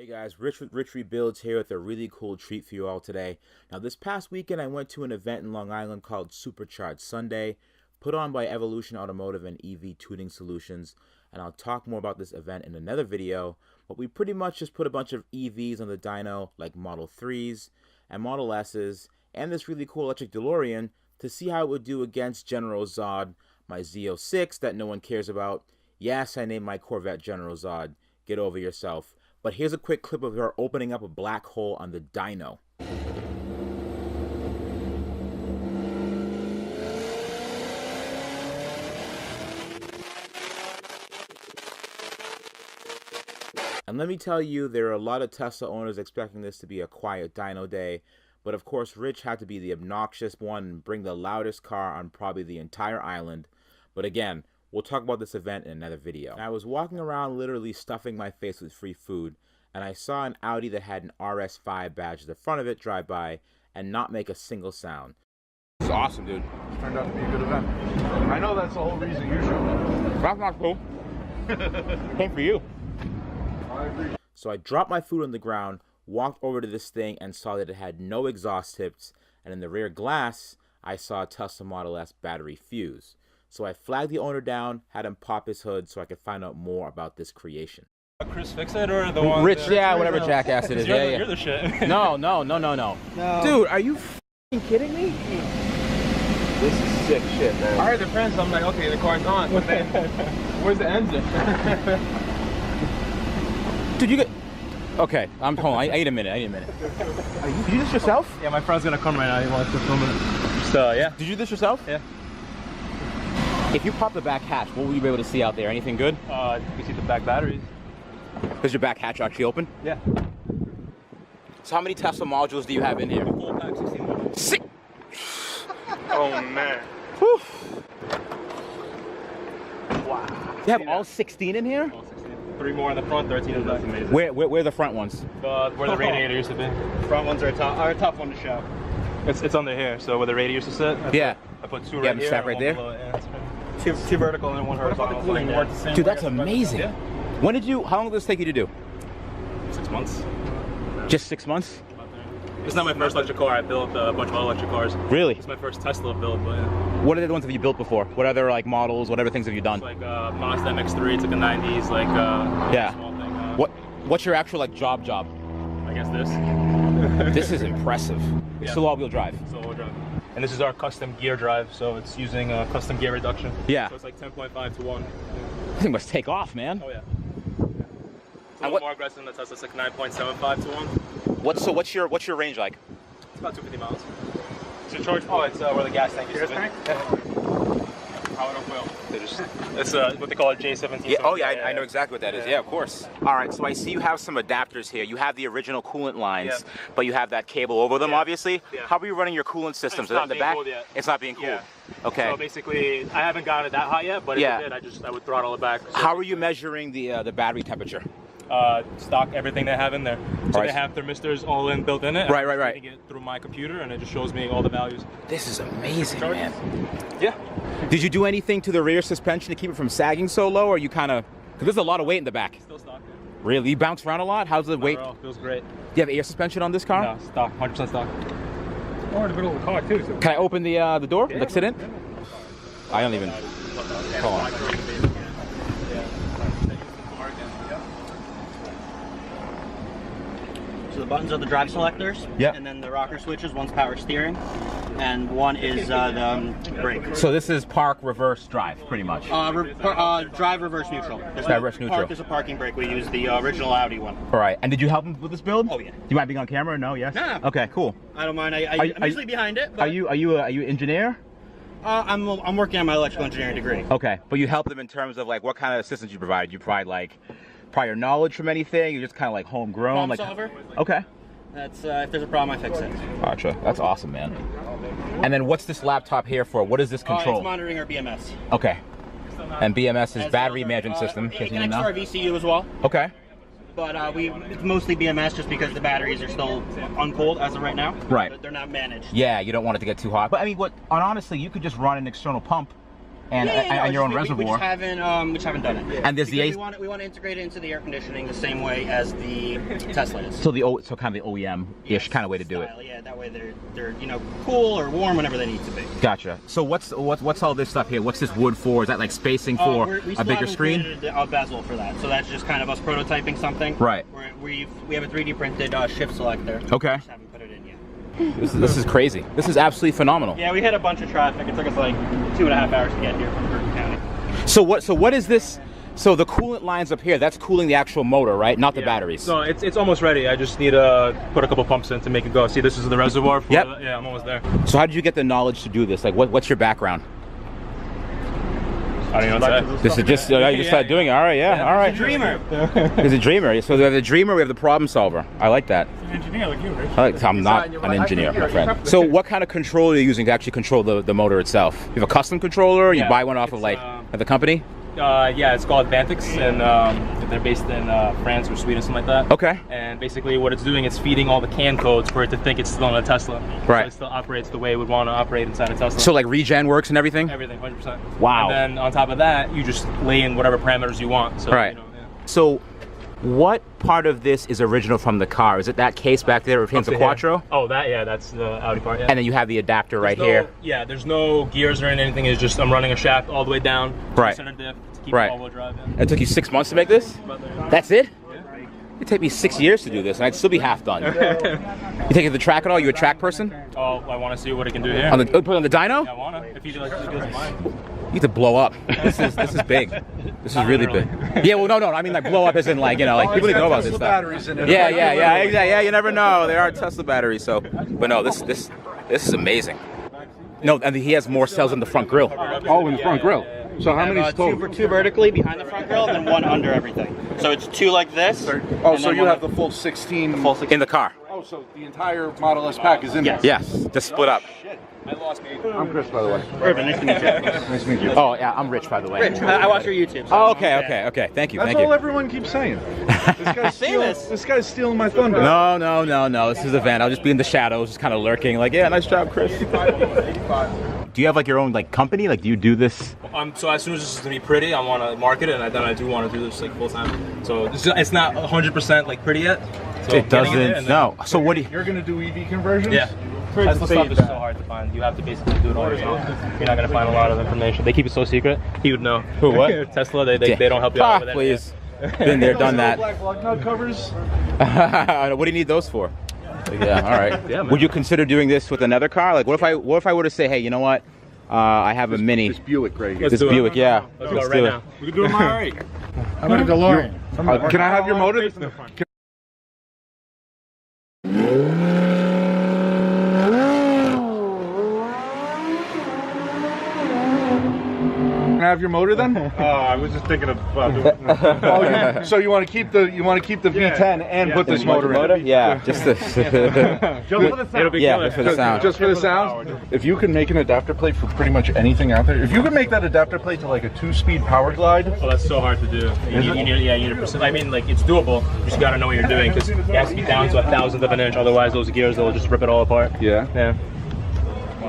Hey guys, Rich with Rich Rebuilds here with a really cool treat for you all today. Now this past weekend I went to an event in Long Island called Supercharged Sunday, put on by Evolution Automotive and EV Tuning Solutions, and I'll talk more about this event in another video, but we pretty much just put a bunch of EVs on the dyno like Model 3s and Model S's and this really cool electric DeLorean to see how it would do against General Zod, my Z06 that no one cares about. Yes, I named my Corvette General Zod. Get over yourself. But here's a quick clip of her opening up a black hole on the dyno. And let me tell you, there are a lot of Tesla owners expecting this to be a quiet dyno day, but of course Rich had to be the obnoxious one and bring the loudest car on probably the entire island. But again, we'll talk about this event in another video. I was walking around literally stuffing my face with free food, and I saw an Audi that had an RS5 badge at the front of it drive by and not make a single sound. This is awesome, dude. It turned out to be a good event. I know that's the whole reason you showed up. That's not cool. Came for you. I agree. So I dropped my food on the ground, walked over to this thing, and saw that it had no exhaust tips, and in the rear glass, I saw a Tesla Model S battery fuse. So I flagged the owner down, had him pop his hood so I could find out more about this creation. Chris Fix It or the one? Rich, yeah, whatever jackass it is. Yeah, You're the shit. No. Dude, are you f***ing kidding me? This is sick shit, man. Alright, the fence, I'm like, okay, the car's on, but then, where's the engine? Dude, you get... Okay, hold on, I need a minute. Did you do this yourself? Yeah, my friend's gonna come right now. He wants to film it. Just, yeah. Did you do this yourself? Yeah. If you pop the back hatch, what will you be able to see out there? Anything good? You can see the back batteries. Is your back hatch actually open? Yeah. So how many Tesla modules do you have in here? Full pack, 16 modules. Six. Oh, man. Whew. Wow. You have all 16 in here? All 16. 3 more in the front, 13 in the back. Amazing. Where are the front ones? Where the radiator used to be. Front ones are tough one to show. It's under here, so where the radiator used to sit. I put 2 right here. Strap right there? Below, yeah, two vertical and 1 horizontal. Dude, that's amazing. Yeah. How long did this take you to do? 6 months. Just 6 months? It's not my first electric car. I built a bunch of other electric cars. Really? It's my first Tesla build, but yeah. What other ones have you built before? What other like models, whatever things have you done? It's like Mazda MX-3 took a 90s, like yeah. Small thing. What's your actual like job? I guess this. This is impressive. Yeah. It's still all-wheel drive. It's all-wheel drive. And this is our custom gear drive, so it's using custom gear reduction. Yeah. So it's like 10.5 to 1. This thing must take off, man. Oh yeah. It's a little more aggressive than the Tesla. It's like 9.75 to 1. What's your range like? It's about 250 miles. It's a charge point. Oh, it's where the gas tank is. Gas tank? Powered up wheel. It's what they call a J17. Yeah. Oh yeah, I know exactly what that is. Yeah, of course. All right, so I see you have some adapters here. You have the original coolant lines, but you have that cable over them, obviously. Yeah. How are you running your coolant systems? Is that in the back? It's not being cooled. Yeah. Okay. So basically, I haven't gotten it that hot yet, but if it did, I would throttle it back. So how are you measuring the battery temperature? Stock everything they have in there. So they have thermistors all built in it. Right. I'm reading it through my computer, and it just shows me all the values. This is amazing, man. Yeah. Did you do anything to the rear suspension to keep it from sagging so low, or you kind of? Because there's a lot of weight in the back. Still stock. Really? You bounce around a lot? How's the weight? Feels great. Do you have air suspension on this car? No, stock. 100% stock. Or in the middle of the car too. So. Can I open the door? Yeah, like sit in? I don't even. Hold on. So the buttons are the drive selectors, and then the rocker switches. One's power steering, and one is the brake. So this is park, reverse, drive, pretty much. Drive, reverse, neutral. Reverse, neutral. Park is a parking brake. We use the original Audi one. All right. And did you help him with this build? Oh yeah. Do you mind being on camera? No. Yes. No. Okay. Cool. I don't mind. I'm usually behind it. But are you an engineer? I'm working on my electrical engineering degree. Okay. But you help them in terms of like what kind of assistance you provide? You provide like prior knowledge from anything? You're just kind of like homegrown? Problem solver. Okay. That's if there's a problem, I fix it. Gotcha. That's awesome, man. And then what's this laptop here for? What is this control? It's monitoring our BMS. Okay. And BMS is battery management system. It connects to our VCU as well. Okay. But it's mostly BMS just because the batteries are still uncooled as of right now. Right. They're not managed. Yeah, you don't want it to get too hot. But I mean, honestly, you could just run an external pump and your own reservoir. We just haven't done it. And there's the we want to integrate it into the air conditioning the same way as the Tesla is. So so kind of the OEM-ish kind of way to do it. Yeah, that way they're cool or warm whenever they need to be. Gotcha. So what's all this stuff here? What's this wood for? Is that like spacing for a bigger screen? A bezel for that. So that's just kind of us prototyping something. Right. We have a 3D printed shift selector. Okay. Just haven't put it in yet. This is crazy. This is absolutely phenomenal. Yeah, we hit a bunch of traffic. It took us like 2.5 hours to get here from Bergen County. So what is this? So the coolant lines up here, that's cooling the actual motor, right? Not the batteries. So it's almost ready. I just need to put a couple pumps in to make it go. See, this is the reservoir. Yep. Yeah, I'm almost there. So how did you get the knowledge to do this? Like, what's your background? I don't know what to say. This is just, you just started doing it. All right, yeah, all right. He's a dreamer. He's a dreamer. So we have the dreamer, we have the problem solver. I like that. An engineer like you, Rich. I'm not an engineer, my friend. So what kind of controller are you using to actually control the motor itself? You have a custom controller? You buy one off of like the company? Yeah, it's called Vantix, and they're based in France or Sweden, something like that. Okay. And basically what it's doing, it's feeding all the CAN codes for it to think it's still in a Tesla. Right. So it still operates the way it would want to operate inside a Tesla. So like regen works and everything? Everything, 100%. Wow. And then on top of that, you just lay in whatever parameters you want. So, right. So what part of this is original from the car? Is it that case back there with the Quattro? Oh, that's the Audi part, yeah. And then you have the adapter here. Yeah, there's no gears or anything. It's just I'm running a shaft all the way down. Right. Center diff to keep it all-wheel drive. Yeah. It took you 6 months to make this? That's it? It'd take me 6 years to do this, and I'd still be half done. You take it to the track at all? You a track person? Oh, I want to see what it can do here. Put it on the dyno? Yeah, I want to. If you doesn't mind. You need to blow up. This is big. This is really big. Yeah, well, no. I mean, like blow up as in like like people need to know about this stuff. Batteries in it. Yeah, exactly. Yeah, you never know. There are Tesla batteries. So, but no, this is amazing. No, and he has more cells in the front grille. Oh, in the front grille. So how many total? Two vertically behind the front grille, and then one under everything. So it's 2 like this. Oh, so you have the full 16. In the car. Oh, so the entire Model S pack is in there. Yes, just split up. I'm Chris, by the way. Urban, nice to meet you. Nice to meet you. Oh yeah, I'm Rich, by the way. Rich, I watch your YouTube. So Oh, okay. Thank you. That's all everyone keeps saying. This guy's stealing my thunder. No. This is a van. I'll just be in the shadows, just kind of lurking. Like, yeah, nice job, Chris. Do you have like your own like company? Like, do you do this? So as soon as this is gonna be pretty, I want to market it, and then I do want to do this like full time. So it's not 100% like pretty yet. So It doesn't. No. So what do you? You're gonna do EV conversions? Yeah. Tesla stuff is so hard to find. You have to basically do it all yourself. You're not gonna find a lot of information. They keep it so secret. He would know. Who? What? Tesla. They don't help you out with it. Please. Been there, done that. Black lug nut covers. What do you need those for? Yeah. All right. Yeah, man. Would you consider doing this with another car? Like, what if I were to say, hey, you know what? I have a Mini. This Buick right here. This Buick, yeah. Let's go right now. We can do it right. I'm in a DeLorean. Can I have your motor? Can I have your motor then? I was just thinking of So you want to keep the V10 and put this motor in? Yeah, just the It'll be just for the sound. Just for the sound? If you could make an adapter plate for pretty much anything out there, if you could make that adapter plate to like a 2-speed power glide. Oh, that's so hard to do. You need a percent. I mean, like, it's doable. You just gotta know what you're doing, because it has to be down to 1,000th of an inch. Otherwise, those gears will just rip it all apart. Yeah. Yeah.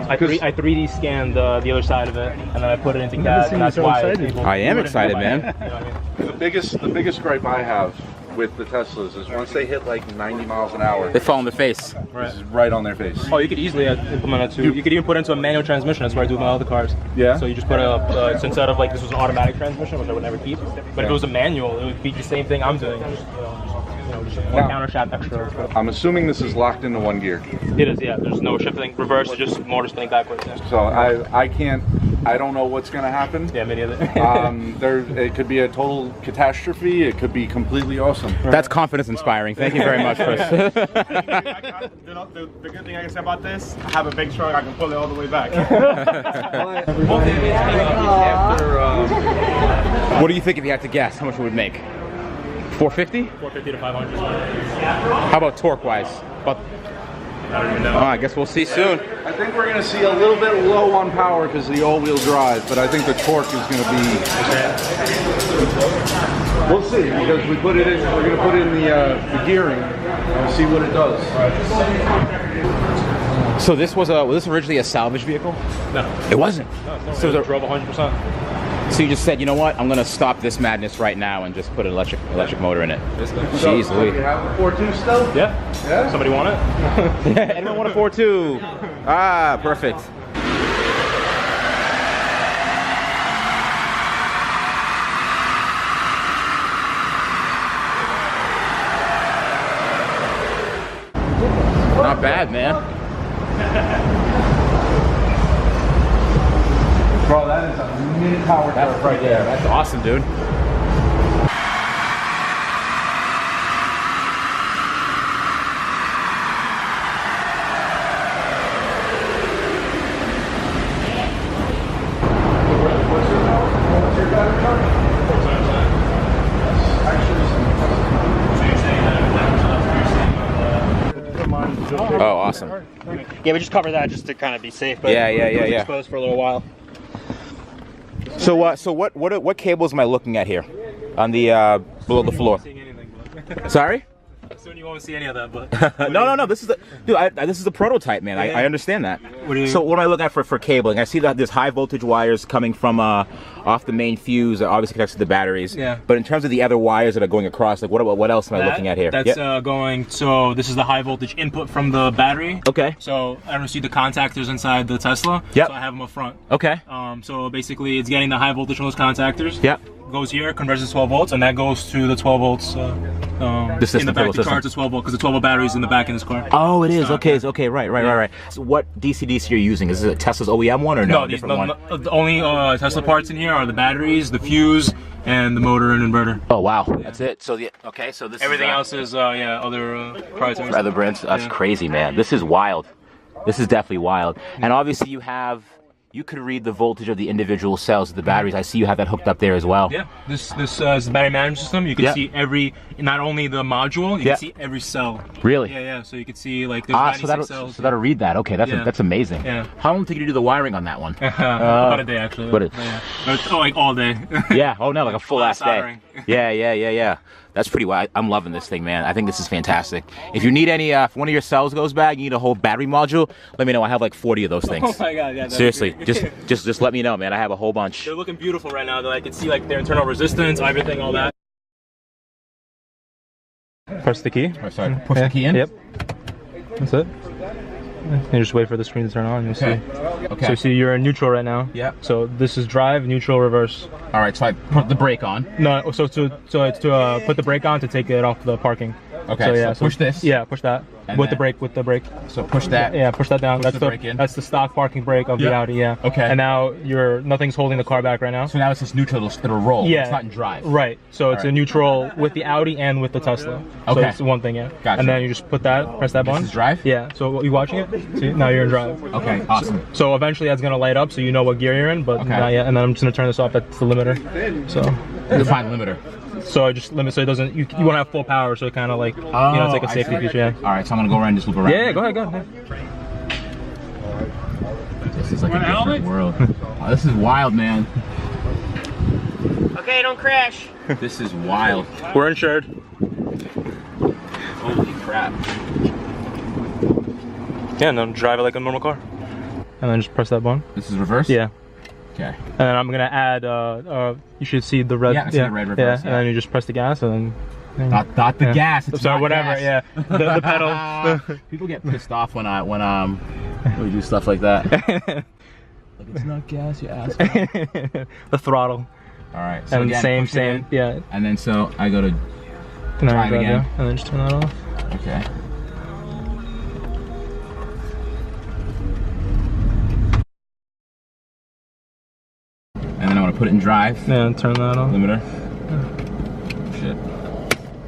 I 3D scanned the other side of it, and then I put it into CAD, and that's why. I am excited, man. You know what I mean? The biggest gripe I have with the Teslas is once they hit like 90 miles an hour, They fall in the face. this is right on their face. Oh, you could easily implement it too. You could even put it into a manual transmission. That's what I do with my other cars. Yeah? So you just put a, so instead of like this was an automatic transmission, which I would never keep, but if it was a manual, it would be the same thing I'm doing. Just one counter shaft extra. I'm assuming this is locked into one gear. It is, yeah. There's no shifting reverse, just motor spinning backwards. Yeah, So I don't know what's gonna happen. yeah, many of it. It could be a total catastrophe. It could be completely awesome. That's confidence inspiring. Thank you very much, Chris. the good thing I can say about this, I have a big truck, I can pull it all the way back. What do you think if you had to guess how much it would make? 450? 450 to 500. How about torque-wise? But I don't even know. I guess we'll see soon. I think we're gonna see a little bit low on power because of the all-wheel drive, but I think the torque is gonna be. We'll see because we put it in. We're gonna put in the gearing and see what it does. So this was this originally a salvage vehicle? No. It wasn't. No, So it drove 100%. So you just said, you know what? I'm gonna stop this madness right now and just put an electric motor in it. Jeez, Louis. You have a 4.2 still? Yeah. Somebody want it? Anyone want a 4.2? Ah, perfect. Not bad, man. Bro, that is a mid power That's right there. That's awesome, dude. Oh, awesome. Yeah, we just cover that just to kind of be safe. But Yeah. exposed for a little while. So what cables am I looking at here on the below the floor? Sorry? Soon you won't see any of that, but No. This is this is a prototype, man. I understand that. So what am I looking at for cabling? I see that there's high voltage wires coming from off the main fuse that obviously connects to the batteries. Yeah. But in terms of the other wires that are going across, like what else am I looking at here? That's going. So this is the high voltage input from the battery. Okay. So I don't see the contactors inside the Tesla. Yep. So I have them up front. Okay. So basically, it's getting the high voltage from those contactors. Yep. Goes here, converts to 12 volts, and that goes to the 12 volts The system, in the back. total The car system. to 12 volt because the 12 volt battery is in the back in this car. Oh, it is. So, Okay. Okay. Right. So what DC you're using? Is it Tesla's OEM one or no? These, Different one. the only Tesla parts in here are the batteries, the fuse, and the motor and inverter. Oh wow, that's it. So so this Everything is, else is other proprietary. other brands. That's crazy, man. This is wild. This is definitely wild. And obviously you could read the voltage of the individual cells of the batteries. I see you have that hooked up there as well. Yeah, this is the battery management system. You can see not only the module, you can see every cell. Really? Yeah. So you can see like there's 96 cells. So that'll read that. Okay, that's amazing. Yeah. How long did you do the wiring on that one? About a day actually. Like all day. Yeah. Oh no, like a full ass day. Soldering. Yeah. That's pretty wild. I'm loving this thing, man. I think this is fantastic. If you need any, if one of your cells goes bad, you need a whole battery module, let me know. I have like 40 of those things. Oh my god, yeah. Seriously, just let me know, man. I have a whole bunch. They're looking beautiful right now. I can see like their internal resistance, everything, all that. Press the key. Oh, sorry. Push the key in? Yep. That's it. You just wait for the screen to turn on. You'll see. Okay. So see, you're in neutral right now. Yep. So this is drive, neutral, reverse. All right. So I put the brake on. No. So it's to put the brake on to take it off the parking. Okay. So yeah. So push this. Yeah. Push that. And With then- the brake. So push that. Yeah. Push that down. Push the brake in. That's the stock parking brake of the Audi. Yeah. Okay. And now nothing's holding the car back right now. So now it's just neutral. It'll roll. Yeah. It's not in drive. Right. So it's right. a neutral with the Audi and with the Tesla. So Okay. it's one thing, yeah. Gotcha. And then you just press that button. This is drive? Yeah. So are you watching it? See, now you're in drive. Okay. Awesome. So eventually that's gonna light up so you know what gear you're in, but not yet. And then I'm just gonna turn this off. That's the limiter. So Define limiter. So I just limit so it doesn't you won't have full power, so it kind of like it's like a safety feature. Yeah. All right. So I'm gonna go around and just loop around. Yeah. Go ahead. This is like a different world. Oh, this is wild, man. Okay, don't crash. This is wild. We're insured. Holy crap. Yeah, and then drive it like a normal car. And then just press that button. This is reverse? Yeah. Okay. And then I'm gonna add. You should see the red. Yeah, I see the red reverse, Yeah. And then you just press the gas and then. Not the gas. It's Sorry, not whatever. gas. Yeah. The pedal. People get pissed off when we do stuff like that. Like, it's not gas, you asshole. The throttle. All right. So And again, same. Yeah. And then so I go to And then drive drive, again. yeah. And then just turn that off. okay. And then I want to put it in drive. Yeah, and turn that off. Limiter. Shit.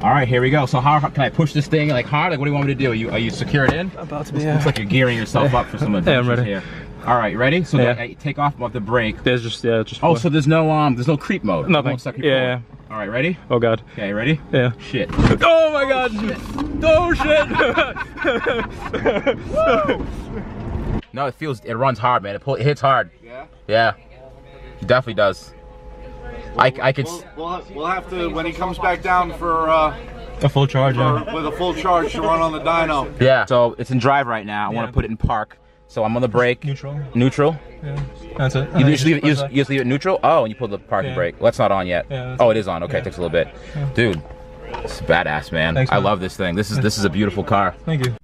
All right, here we go. So how can I push this thing like hard? Like, what do you want me to do? Are you secure it in? About to be. Looks like you're gearing yourself up for some adventures I'm ready. here. All right, ready? So Yeah. I take off the brake. There's just Oh, so there's no creep mode. Nothing. It won't suck you Yeah. forward. All right, ready? Oh god. Okay, ready? Yeah. Shit. Oh my god. Oh shit. No, it runs hard, man. It hits hard. Yeah? Yeah. It definitely does. I could. We'll have to, when he comes back down for A full charge, with a full charge to run on the dyno. Yeah. So it's in drive right now. I want to put it in park. So I'm on the brake. Neutral. Neutral? Yeah. That's it. You just leave it neutral? Oh, and you pull the parking brake. Well, that's not on yet. Yeah, oh, it is on. Okay, it takes a little bit. Yeah. Dude, it's badass, man. Thanks, I man. love this thing. This is a beautiful car. Thank you.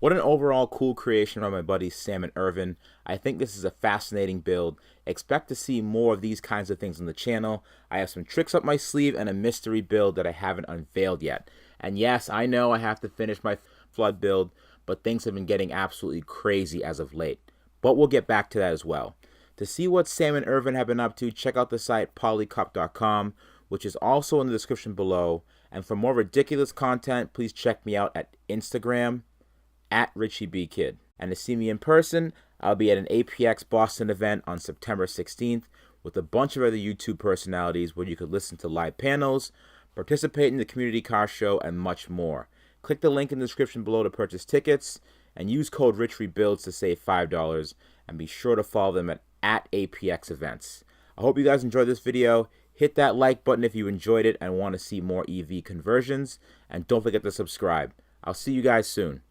What an overall cool creation by my buddies Sam and Irvin. I think this is a fascinating build. Expect to see more of these kinds of things on the channel. I have some tricks up my sleeve and a mystery build that I haven't unveiled yet. And yes, I know I have to finish my flood build, but things have been getting absolutely crazy as of late. But we'll get back to that as well. To see what Sam and Irvin have been up to, check out the site polycup.com, which is also in the description below. And for more ridiculous content, please check me out at Instagram, @RichieBKid. And to see me in person, I'll be at an APX Boston event on September 16th with a bunch of other YouTube personalities where you could listen to live panels, participate in the community car show, and much more. Click the link in the description below to purchase tickets and use code RichRebuilds to save $5, and be sure to follow them at APX events. I hope you guys enjoyed this video. Hit that like button if you enjoyed it and want to see more EV conversions, and don't forget to subscribe. I'll see you guys soon.